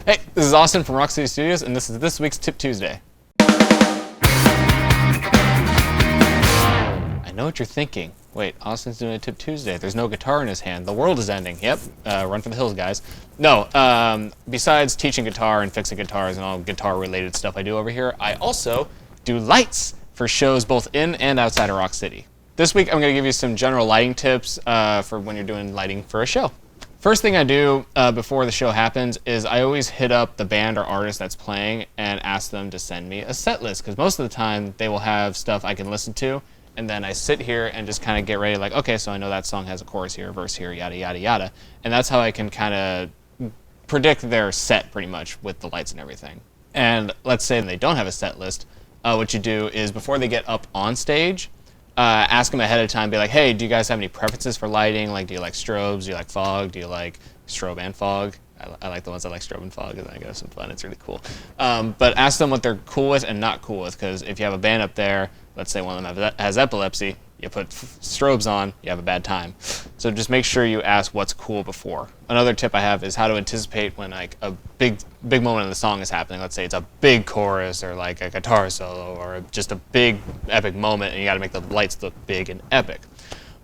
Hey, this is Austin from Rock City Studios, and this is this week's Tip Tuesday. I know what you're thinking. Wait, Austin's doing a Tip Tuesday. There's no guitar in his hand. The world is ending. Yep, run for the hills, guys. No, besides teaching guitar and fixing guitars and all guitar-related stuff I do over here, I also do lights for shows both in and outside of Rock City. This week, I'm going to give you some general lighting tips for when you're doing lighting for a show. First thing I do before the show happens is I always hit up the band or artist that's playing and ask them to send me a set list, because most of the time they will have stuff I can listen to, and then I sit here and just kind of get ready, like, okay, so I know that song has a chorus here, a verse here, yada, yada, yada. And that's how I can kind of predict their set pretty much with the lights and everything. And let's say they don't have a set list, what you do is before they get up on stage, ask them ahead of time, be like, hey, do you guys have any preferences for lighting? Like, do you like strobes? Do you like fog? Do you like strobe and fog? I like the ones that like strobe and fog, and then I get some fun. It's really cool. But ask them what they're cool with and not cool with, because if you have a band up there, let's say one of them has epilepsy, you put strobes on, you have a bad time. So just make sure you ask what's cool before. Another tip I have is how to anticipate when like a big moment in the song is happening. Let's say it's a big chorus or like a guitar solo or just a big epic moment, and you got to make the lights look big and epic.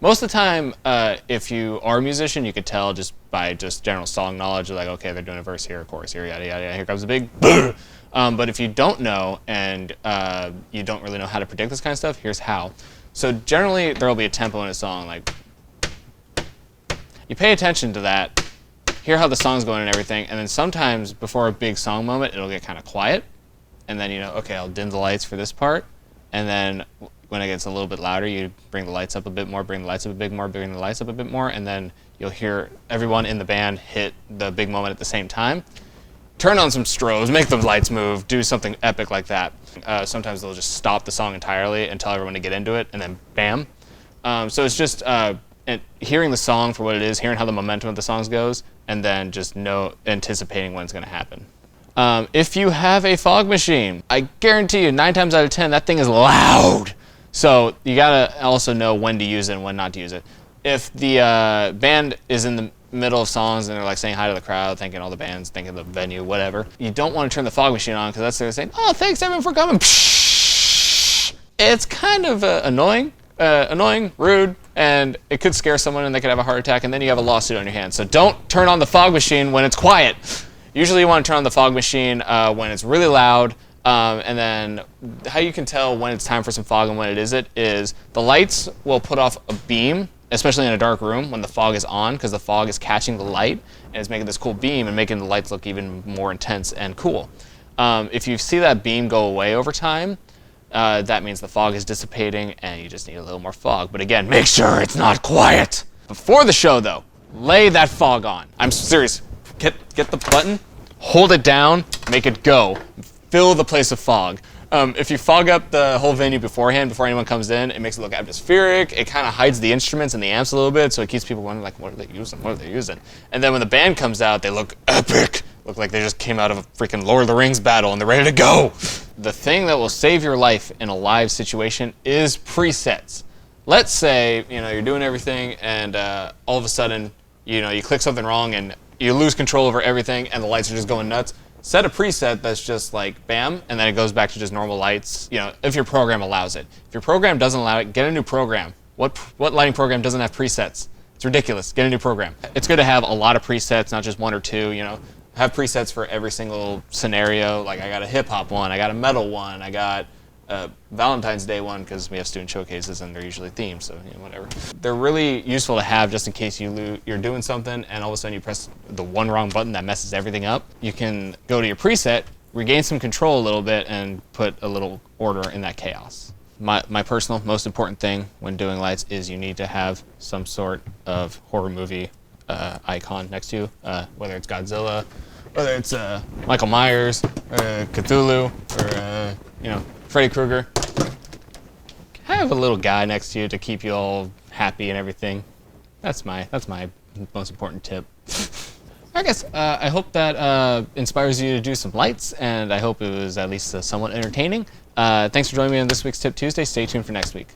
Most of the time, if you are a musician, you could tell just by just general song knowledge, like, okay, they're doing a verse here, a chorus here, yada, yada, yada, here comes a big but if you don't know and you don't really know how to predict this kind of stuff, here's how. So generally, there will be a tempo in a song, like, you pay attention to that, hear how the song's going and everything, and then sometimes before a big song moment, it'll get kind of quiet, and then you know, okay, I'll dim the lights for this part, and then when it gets a little bit louder, you bring the lights up a bit more, bring the lights up a bit more, bring the lights up a bit more, and then you'll hear everyone in the band hit the big moment at the same time. Turn on some strobes, make the lights move, do something epic like that. Sometimes they'll just stop the song entirely and tell everyone to get into it, and then bam. So it's just hearing the song for what it is, hearing how the momentum of the songs goes, and then just anticipating when it's going to happen. If you have a fog machine, I guarantee you 9 times out of 10 that thing is loud. So you gotta also know when to use it and when not to use it. If the band is in the middle of songs and they're like saying hi to the crowd, thanking all the bands, thanking the venue, whatever, you don't want to turn the fog machine on, because that's they're saying, oh, thanks everyone for coming. It's kind of annoying, rude, and it could scare someone and they could have a heart attack, and then you have a lawsuit on your hands. So don't turn on the fog machine when it's quiet. Usually you want to turn on the fog machine when it's really loud, and then how you can tell when it's time for some fog and when it isn't is the lights will put off a beam, especially in a dark room when the fog is on, because the fog is catching the light and it's making this cool beam and making the lights look even more intense and cool. If you see that beam go away over time, that means the fog is dissipating and you just need a little more fog. But again, make sure it's not quiet. Before the show though, lay that fog on. I'm serious. Get the button, hold it down, make it go. Fill the place with fog. If you fog up the whole venue beforehand, before anyone comes in, it makes it look atmospheric. It kind of hides the instruments and the amps a little bit, so it keeps people wondering, like, what are they using? What are they using? And then when the band comes out, they look epic. Look like they just came out of a freaking Lord of the Rings battle and they're ready to go. The thing that will save your life in a live situation is presets. Let's say, you know, you're doing everything and all of a sudden, you know, you click something wrong and you lose control over everything and the lights are just going nuts. Set a preset that's just like bam, and then it goes back to just normal lights, you know, if your program allows it. If your program doesn't allow it, get a new program. What lighting program doesn't have presets? It's ridiculous. Get a new program. It's good to have a lot of presets, not just 1 or 2, you know. Have presets for every single scenario. Like I got a hip hop one, I got a metal one, I got a Valentine's Day one, because we have student showcases and they're usually themed, so you know, whatever. They're really useful to have just in case you're doing something and all of a sudden you press the one wrong button that messes everything up. You can go to your preset, regain some control a little bit, and put a little order in that chaos. My personal most important thing when doing lights is you need to have some sort of horror movie icon next to you, whether it's Godzilla, whether it's Michael Myers, or Cthulhu, or you know, Freddy Krueger. Have a little guy next to you to keep you all happy and everything. That's my most important tip. I guess I hope that inspires you to do some lights, and I hope it was at least somewhat entertaining. Thanks for joining me on this week's Tip Tuesday. Stay tuned for next week.